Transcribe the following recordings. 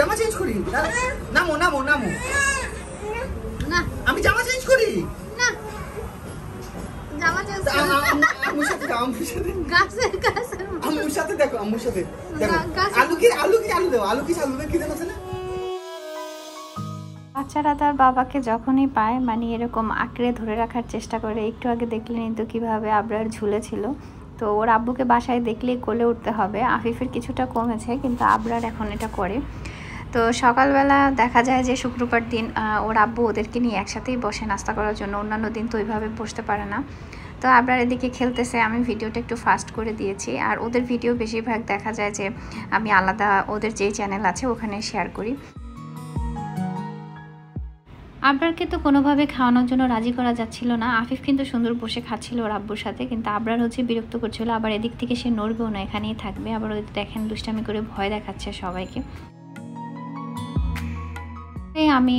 জামা চেঞ্জ করি। নামো নামো নামো। না আমি জামা চেঞ্জ করি না, জামা চেঞ্জ আম্মুর সাথে যাও, আম্মুর সাথে গাছের কাছে আম্মুর সাথে দেখো, আম্মুর সাথে দেখো। আলু দাও, আলু কি জানো আছে না? বাচ্চারা তার বাবাকে যখনই পায় মানে এরকম আঁকড়ে ধরে রাখার চেষ্টা করে। একটু আগে দেখলেন তো কীভাবে আবরার ঝুলেছিল। তো ওর আব্বুকে বাসায় দেখলেই কোলে উঠতে হবে। আফিফের কিছুটা কমেছে কিন্তু আবরার এখন এটা করে। তো সকালবেলা দেখা যায় যে শুক্রবার দিন ওর আব্বু ওদেরকে নিয়ে একসাথেই বসে নাস্তা করার জন্য। অন্যান্য দিন তো ওইভাবে বসতে পারে না। তো আবরার এদিকে খেলতেছে, আমি ভিডিওটা একটু ফাস্ট করে দিয়েছি। আর ওদের ভিডিও বেশিরভাগ দেখা যায় যে আমি আলাদা ওদের যেই চ্যানেল আছে ওখানে শেয়ার করি। আবরারকে তো কোনোভাবে খাওয়ানোর জন্য রাজি করা যাচ্ছিল না। আফিফ কিন্তু সুন্দর বসে খাচ্ছিল ওর আব্বুর সাথে, কিন্তু আবরার হচ্ছে বিরক্ত করছিল। আবার এদিক থেকে সে নড়বেও না, এখানেই থাকবে। আবার ওদের দেখেন দুষ্টামি করে ভয় দেখাচ্ছে সবাইকে। আমি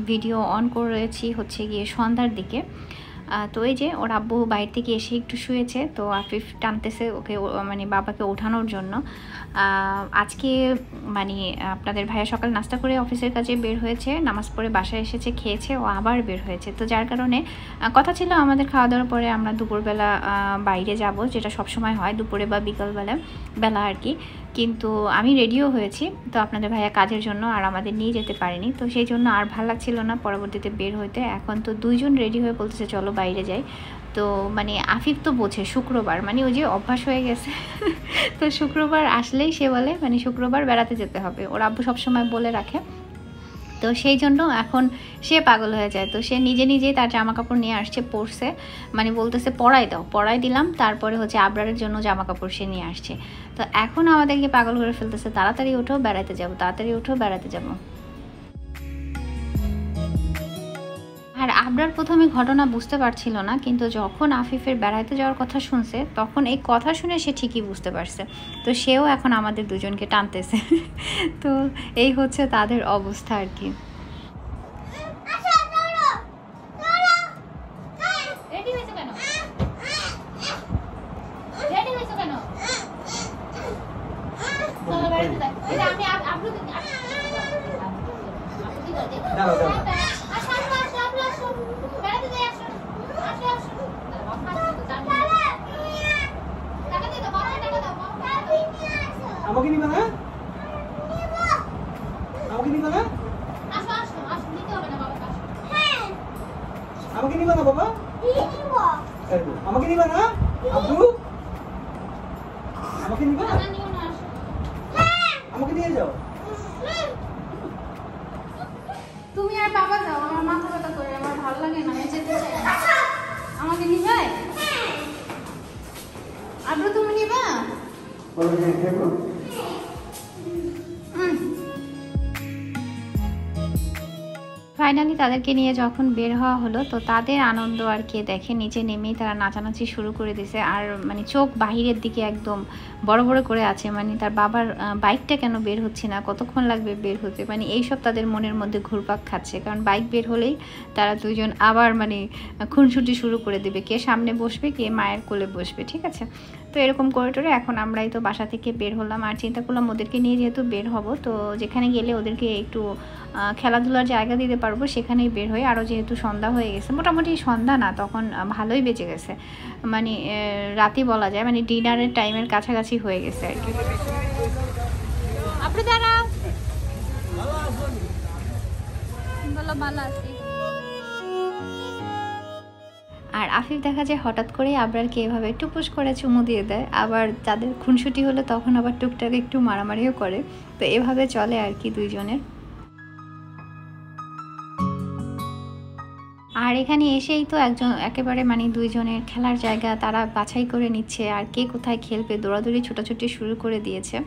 ভিডিও অন করেছি হচ্ছে গিয়ে সন্ধ্যার দিকে। তো এই যে ওর আব্বু বাইরে থেকে এসে একটু শুয়েছে, তো আফিফ টানতেছে ওকে মানে বাবাকে ওঠানোর জন্য। আজকে মানে আপনাদের ভাইয়া সকাল নাস্তা করে অফিসের কাজে বের হয়েছে, নামাজ পড়ে বাসায় এসেছে, খেয়েছে, ও আবার বের হয়েছে। তো যার কারণে কথা ছিল আমাদের খাওয়া দাওয়ার পরে আমরা দুপুরবেলা বাইরে যাব, যেটা সবসময় হয় দুপুরে বা বিকালবেলা আর কি। কিন্তু আমি রেডিও হয়েছি, তো আপনাদের ভাইয়া কাজের জন্য আর আমাদের নিয়ে যেতে পারেনি। তো সেই জন্য আর ভালো লাগছিল না পরবর্তীতে বের হইতে। এখন তো দুইজন রেডি হয়ে বলতেছে চলো বাইরে যাই। তো মানে আফিফ তো বোঝে শুক্রবার মানে ওই যে অভ্যাস হয়ে গেছে। তো শুক্রবার আসলেই সে বলে মানে শুক্রবার বেড়াতে যেতে হবে, ওর আব্বু সবসময় বলে রাখে। তো সেই জন্য এখন সে পাগল হয়ে যায়। তো সে নিজেই তার জামা কাপড় নিয়ে আসছে, পরছে, মানে বলতেছে পরাই দাও, পরাই দিলাম। তারপরে হচ্ছে আবরারের জন্য জামা কাপড় সে নিয়ে আসছে। তো এখন আমাদেরকে পাগল করে ফেলতেছে, তাড়াতাড়ি ওঠো বেড়াতে যাবো, তাড়াতাড়ি ওঠো বেড়াতে যাবো। আর আবরার প্রথমে ঘটনা বুঝতে পারছিল না, কিন্তু যখন আফিফের বেড়াইতে যাওয়ার কথা শুনছে তখন এই কথা শুনে সে ঠিকই বুঝতে পারছে। তো সেও এখন আমাদের দুজনকে টানতেছে। তো এই হচ্ছে তাদের অবস্থা আর কি। আমাকে নিবা না? আমাকে নিবা না? আমাকে নিবা না বাবা? আমাকে নিবা না? আব্বু আমাকে নিবা? আমাকে নিয়ে যাও। তুমি আর বাবা যাও, আমার মাথা ব্যথা করে, আমার ভালো লাগে না, আমি যেতে চাই। আমাকে নিবে? আব্বু তুমি নিবা? ফাইনালি তাদেরকে নিয়ে যখন বের হওয়া হলো, তো তাদের আনন্দ আর কে দেখে, নিচে নেমেই তারা নাচানাচি শুরু করে দিছে। আর মানে চোখ বাহিরের দিকে একদম বড় বড় করে আছে, মানে তার বাবার বাইকটা কেন বের হচ্ছে না, কতক্ষণ লাগবে বের হতে, মানে এইসব তাদের মনের মধ্যে ঘুরপাক খাচ্ছে। কারণ বাইক বের হলেই তারা দুজন আবার মানে খুনসুটি শুরু করে দেবে, কে সামনে বসবে কে মায়ের কোলে বসবে, ঠিক আছে। তো এরকম করে টোরে এখন আমরাই তো বাসা থেকে বের হলাম। আর চিন্তা করলাম ওদেরকে নিয়ে যেহেতু বের হব, তো যেখানে গেলে ওদেরকে একটু খেলাধুলার জায়গা দিতে পারবো সেখানেই বের হই। আরও যেহেতু সন্ধ্যা হয়ে গেছে, মোটামুটি সন্ধ্যা না তখন ভালোই বেঁচে গেছে, মানে রাতই বলা যায়, মানে ডিনারের টাইমের কাছাকাছি হয়ে গেছে আর কি। আপনি দাঁড়া বলো ভালো আছি। আর আফিফ দেখা যায় হঠাৎ করে আবরারকে এভাবে টুপুস করে চুমু দিয়ে দেয়। আবার যাদের খুনসুটি হলে তখন আবার টুকটাক একটু মারামারিও করে। তো এভাবে চলে আর কি দুইজনের। আর এখানে এসেই তো একেবারে মানে দুইজনের খেলার জায়গা তারা বাছাই করে নিচ্ছে, আর কে কোথায় খেলবে দৌড়াদৌড়ি ছোটাছুটি শুরু করে দিয়েছে।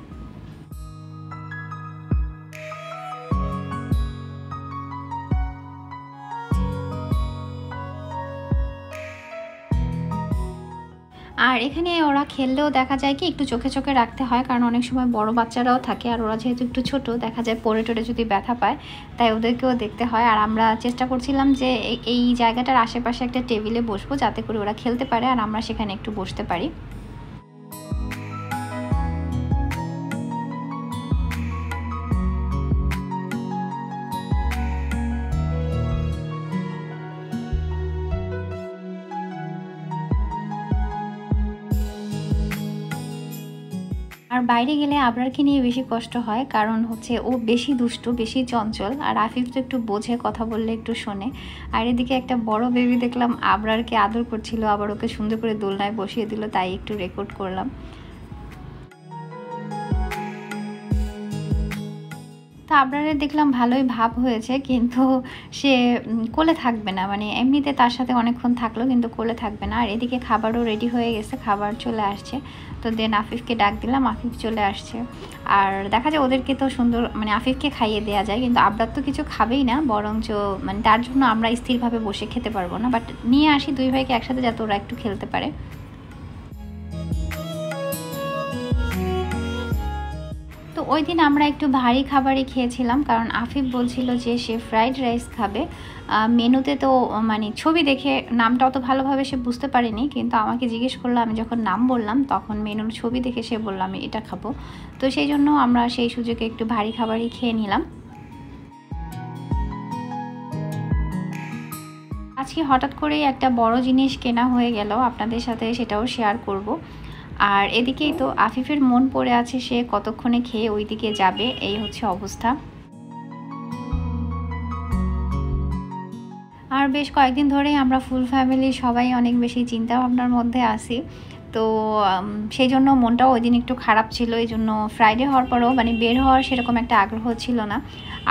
আর এখানে ওরা খেললেও দেখা যায় কি একটু চোখে চোখে রাখতে হয়, কারণ অনেক সময় বড় বাচ্চারাও থাকে, আর ওরা যেহেতু একটু ছোট দেখা যায় পড়ে টোরে যদি ব্যথা পায়, তাই ওদেরকেও দেখতে হয়। আর আমরা চেষ্টা করছিলাম যে এই জায়গাটার আশেপাশে একটা টেবিলে বসবো, যাতে করে ওরা খেলতে পারে আর আমরা সেখানে একটু বসতে পারি। বাইরে গেলে আবরারকে নিয়ে বেশি কষ্ট হয়, কারণ হচ্ছে ও বেশি দুষ্টু, বেশি চঞ্চল, আর আফিফ তো একটু বোঝে, কথা বললে একটু শোনে। আর এদিকে একটা বড় বেবি দেখলাম আবরারকে আদর করছিল, আবার ওকে সুন্দর করে দোলনায় বসিয়ে দিল, তাই একটু রেকর্ড করলাম। তো আবরারের দেখলাম ভালোই ভাব হয়েছে, কিন্তু সে কোলে থাকবে না, মানে এমনিতে তার সাথে অনেকক্ষণ থাকলো কিন্তু কোলে থাকবে না। আর এদিকে খাবারও রেডি হয়ে গেছে, খাবার চলে আসছে। তো দেন আফিফকে ডাক দিলাম, আফিফ চলে আসছে। আর দেখা যায় ওদেরকে তো সুন্দর মানে আফিফকে খাইয়ে দেওয়া যায়, কিন্তু আবরার তো কিছু খাবেই না, বরঞ্চ মানে তার জন্য আমরা স্থিরভাবে বসে খেতে পারবো না, বাট নিয়ে আসি দুই ভাইকে একসাথে যাতে ওরা একটু খেলতে পারে। তো ওই দিন আমরা একটু ভারী খাবারই খেয়েছিলাম, কারণ আফিফ বলছিল যে সে ফ্রাইড রাইস খাবে। মেনুতে তো মানে ছবি দেখে নামটা অত ভালোভাবে সে বুঝতে পারেনি, কিন্তু আমাকে জিজ্ঞেস করলো, আমি যখন নাম বললাম তখন মেনুর ছবি দেখে সে বললো আমি এটা খাবো। তো সেই জন্য আমরা সেই সুযোগে একটু ভারী খাবারই খেয়ে নিলাম। আজকে হঠাৎ করেই একটা বড় জিনিস কেনা হয়ে গেল, আপনাদের সাথে সেটাও শেয়ার করব। আর এদিকেই তো আফিফের মন পড়ে আছে, সে কতক্ষণে খেয়ে ওই দিকে যাবে, এই হচ্ছে অবস্থা। আর বেশ কয়েকদিন ধরেই আমরা ফুল ফ্যামিলি সবাই অনেক বেশি চিন্তা ভাবনার মধ্যে আছি। তো সেই জন্য মনটাও ওই দিন একটু খারাপ ছিল, এই জন্য ফ্রাইডে হওয়ার পরেও মানে বের হওয়ার সেরকম একটা আগ্রহ ছিল না।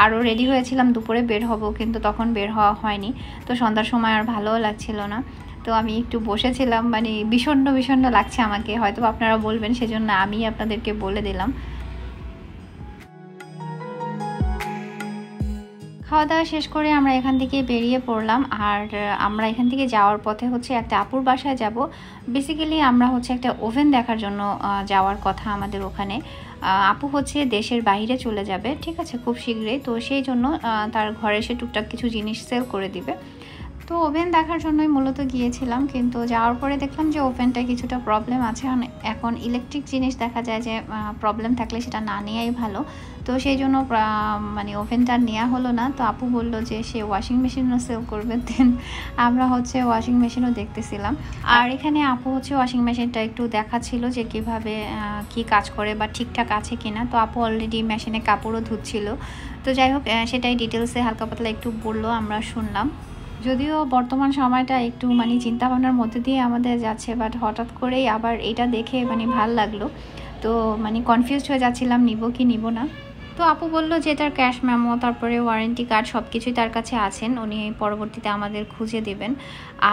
আরও রেডি হয়েছিলাম দুপুরে বের হব, কিন্তু তখন বের হওয়া হয়নি। তো সন্ধ্যার সময় আর ভালোও লাগছিল না, তো আমি একটু বসেছিলাম, মানে বিষণ্ণ বিষণ্ণ লাগছে আমাকে, হয়তো আপনারা বলবেন, সেজন্য আমি আপনাদেরকে বলে দিলাম। খাওয়া দাওয়া শেষ করে আমরা এখান থেকে বেরিয়ে পড়লাম। আর আমরা এখান থেকে যাওয়ার পথে হচ্ছে একটা আপুর বাসায় যাব। বেসিক্যালি আমরা হচ্ছে একটা ওভেন দেখার জন্য যাওয়ার কথা আমাদের ওখানে। আপু হচ্ছে দেশের বাইরে চলে যাবে, ঠিক আছে, খুব শীঘ্রই। তো সেই জন্য তার ঘরে সে টুকটাক কিছু জিনিস সেল করে দিবে। তো ওভেন দেখার জন্যই মূলত গিয়েছিলাম, কিন্তু যাওয়ার পরে দেখলাম যে ওভেনটা কিছুটা প্রবলেম আছে। এখন ইলেকট্রিক জিনিস দেখা যায় যে প্রবলেম থাকলে সেটা না নেওয়াই ভালো। তো সেই জন্য মানে ওভেনটা নেওয়া হলো না। তো আপু বললো যে সে ওয়াশিং মেশিনও সেল করবে, দেন আমরা হচ্ছে ওয়াশিং মেশিনও দেখতেছিলাম। আর এখানে আপু হচ্ছে ওয়াশিং মেশিনটা একটু দেখাচ্ছিল যে কিভাবে কি কাজ করে বা ঠিকঠাক আছে কিনা। তো আপু অলরেডি মেশিনে কাপড়ও ধুচ্ছিল। তো যাই হোক, সেটাই ডিটেলসে হালকা পাতলা একটু বললো, আমরা শুনলাম। যদিও বর্তমান সময়টা একটু মানে চিন্তাভাবনার মধ্যে দিয়ে আমাদের যাচ্ছে, বাট হঠাৎ করেই আবার এটা দেখে মানে ভাল লাগলো। তো মানে কনফিউজড হয়ে যাচ্ছিলাম নিব কি নিব না। তো আপু বললো যে তার ক্যাশ মেমো, তারপরে ওয়ারেন্টি কার্ড সব কিছুই তার কাছে আছেন, উনি পরবর্তীতে আমাদের খুঁজে দেবেন।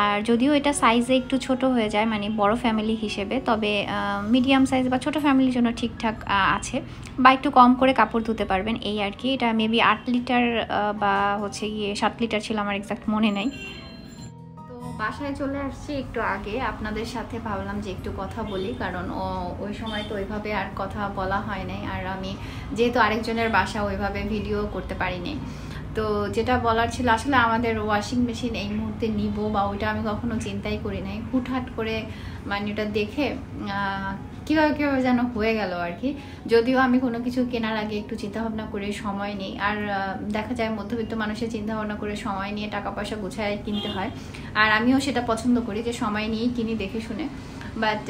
আর যদিও এটা সাইজে একটু ছোট হয়ে যায় মানে বড় ফ্যামিলি হিসেবে, তবে মিডিয়াম সাইজ বা ছোট ফ্যামিলির জন্য ঠিকঠাক আছে, বা একটু কম করে কাপড় ধুতে পারবেন, এই আর কি। এটা মেবি 8 লিটার বা হচ্ছে গিয়ে 7 লিটার ছিল, আমার এক্সাক্ট মনে নেই। বাসায় চলে আসছি একটু আগে, আপনাদের সাথে ভাবলাম যে একটু কথা বলি, কারণ ওই সময় তো ওইভাবে আর কথা বলা হয় নাই। আর আমি যেহেতু আরেকজনের বাসা, ওইভাবে ভিডিও করতে পারিনি। তো যেটা বলার ছিল, আসলে আমাদের ওয়াশিং মেশিন এই মুহূর্তে নিব বা ওইটা আমি কখনো চিন্তাই করি নাই, হুটহাট করে মানে ওটা দেখে কীভাবে কীভাবে যেন হয়ে গেল আর কি। যদিও আমি কোনো কিছু কেনার আগে একটু চিন্তাভাবনা করে সময় নিই, আর দেখা যায় মধ্যবিত্ত মানুষের চিন্তাভাবনা করে সময় নিয়ে টাকা পয়সা গুছায় কিনতে হয়। আর আমিও সেটা পছন্দ করি যে সময় নিয়েই কিনি দেখে শুনে। বাট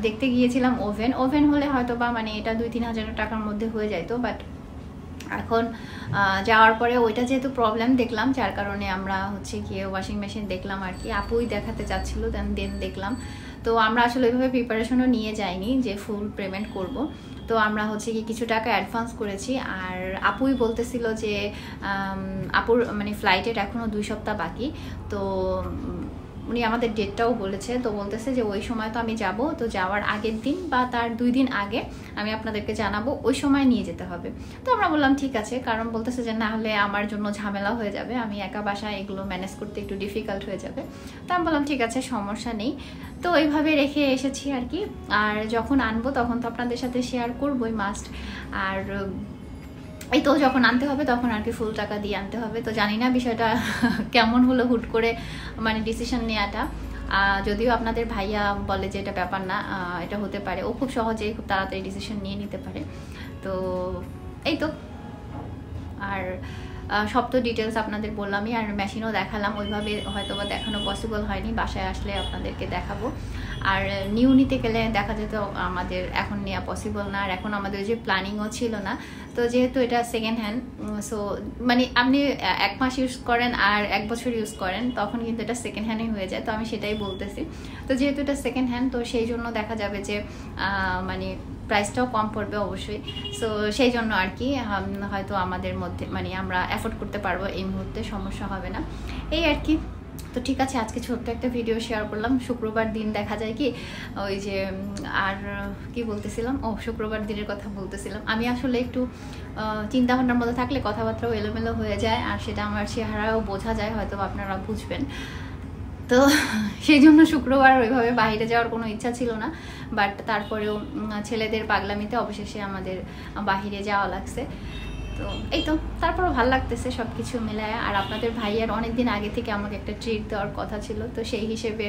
দেখতে গিয়েছিলাম ওভেন হলে হয়তো বা মানে এটা 2-3 হাজার টাকার মধ্যে হয়ে যাইতো, বাট এখন যাওয়ার পরে ওইটা যেহেতু প্রবলেম দেখলাম, যার কারণে আমরা হচ্ছে গিয়ে ওয়াশিং মেশিন দেখলাম আর কি। আপুই দেখাতে চাচ্ছিল, দেন দেখলাম। তো আমরা আসলে ওইভাবে প্রিপারেশনও নিয়ে যাইনি যে ফুল পেমেন্ট করব। তো আমরা হচ্ছে কি কিছু টাকা অ্যাডভান্স করেছি। আর আপুই বলতেছিল যে আপুর মানে ফ্লাইটের এখনও 2 সপ্তাহ বাকি। তো উনি আমাদের ডেটটাও বলেছে, তো বলতেছে যে ওই সময় তো আমি যাব, তো যাওয়ার আগের দিন বা তার 2 দিন আগে আমি আপনাদেরকে জানাবো, ওই সময় নিয়ে যেতে হবে। তো আমরা বললাম ঠিক আছে, কারণ বলতেছে যে না হলে আমার জন্য ঝামেলা হয়ে যাবে, আমি একা বাসায় এগুলো ম্যানেজ করতে একটু ডিফিকাল্ট হয়ে যাবে। তো আমি বললাম ঠিক আছে, সমস্যা নেই। তো এইভাবে রেখে এসেছি আর কি। আর যখন আনবো তখন তো আপনাদের সাথে শেয়ার করবোই মাস্ট। আর এই তো যখন আনতে হবে তখন আর কি ফুল টাকা দিয়ে আনতে হবে। তো জানি না বিষয়টা কেমন হলো হুট করে মানে ডিসিশন নেওয়াটা। যদিও আপনাদের ভাইয়া বলে যে এটা ব্যাপার না, এটা হতে পারে, ও খুব সহজেই খুব তাড়াতাড়ি ডিসিশন নিয়ে নিতে পারে। তো এই তো। আর সব তো ডিটেলস আপনাদের বললামই, আর মেশিনও দেখালাম, ওইভাবে হয়তো বা দেখানো পসিবল হয়নি, বাসায় আসলে আপনাদেরকে দেখাবো। আর নিউ নিতে গেলে দেখা যেত আমাদের এখন নেওয়া পসিবল না, আর এখন আমাদের যে প্ল্যানিংও ছিল না। তো যেহেতু এটা সেকেন্ড হ্যান্ড, সো মানে আপনি 1 মাস ইউজ করেন আর 1 বছর ইউজ করেন, তখন কিন্তু এটা সেকেন্ড হ্যান্ডই হয়ে যায়। তো আমি সেটাই বলতেছি। তো যেহেতু এটা সেকেন্ড হ্যান্ড, তো সেই জন্য দেখা যাবে যে মানে প্রাইসটাও কম পড়বে অবশ্যই। সো সেই জন্য আর কি হয়তো আমাদের মধ্যে মানে আমরা অ্যাফোর্ড করতে পারবো এই মুহূর্তে, সমস্যা হবে না, এই আর কি। তো ঠিক আছে, আজকে ছোট্ট একটা ভিডিও শেয়ার করলাম। শুক্রবার দিন দেখা যায় কি ওই যে আর কি বলতেছিলাম, শুক্রবার দিনের কথা বলতেছিলাম। আমি আসলে একটু চিন্তাভাবনার মধ্যে থাকলে কথাবার্তাও এলোমেলো হয়ে যায়, আর সেটা আমার চেহারাও বোঝা যায়, হয়তো আপনারা বুঝবেন। তো সেই জন্য শুক্রবার ওইভাবে বাইরে যাওয়ার কোনো ইচ্ছা ছিল না, বাট তারপরেও ছেলেদের পাগলামিতে অবশেষে আমাদের বাইরে যাওয়া লাগছে। তো এই তো, তারপরও ভালো লাগতেছে সব কিছু মিলায়। আর আপনাদের ভাইয়ার অনেক দিন আগে থেকে আমাকে একটা ট্রিট দেওয়ার কথা ছিল, তো সেই হিসেবে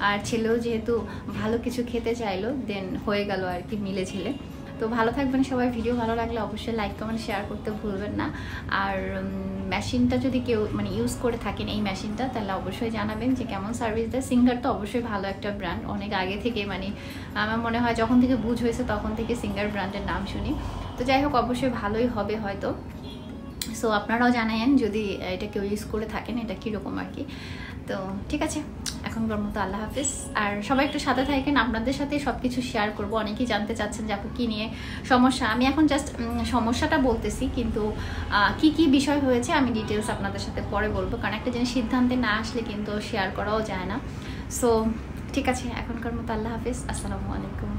আর ছেলেও যেহেতু ভালো কিছু খেতে চাইলো, দেন হয়ে গেল আর কি মিলে ঝিলে। তো ভালো থাকবেন সবাই। ভিডিও ভালো লাগলে অবশ্যই লাইক কমেন্ট শেয়ার করতে ভুলবেন না। আর মেশিনটা যদি কেউ মানে ইউজ করে থাকেন এই মেশিনটা, তাহলে অবশ্যই জানাবেন যে কেমন সার্ভিস দেয়। সিঙ্গার তো অবশ্যই ভালো একটা ব্র্যান্ড, অনেক আগে থেকে মানে আমার মনে হয় যখন থেকে বুঝ হয়েছে তখন থেকে সিঙ্গার ব্র্যান্ডের নাম শুনি। তো যাই হোক, অবশ্যই ভালোই হবে হয়তো। সো আপনারাও জানায়েন যদি এটা কেউ ইউজ করে থাকেন এটা কীরকম আর কি। তো ঠিক আছে, এখনকার মতো আল্লাহ হাফিজ। আর সবাই একটু সাথে থাকেন, আপনাদের সাথে সব কিছু শেয়ার করবো। অনেকেই জানতে চাচ্ছেন যে আপু কী নিয়ে সমস্যা। আমি এখন জাস্ট সমস্যাটা বলতেছি, কিন্তু কি কি বিষয় হয়েছে আমি ডিটেলস আপনাদের সাথে পরে বলবো, কারণ একটা জিনিস সিদ্ধান্তে না আসলে কিন্তু শেয়ার করাও যায় না। সো ঠিক আছে, এখনকার মতো আল্লাহ হাফিজ, আসসালামু আলাইকুম।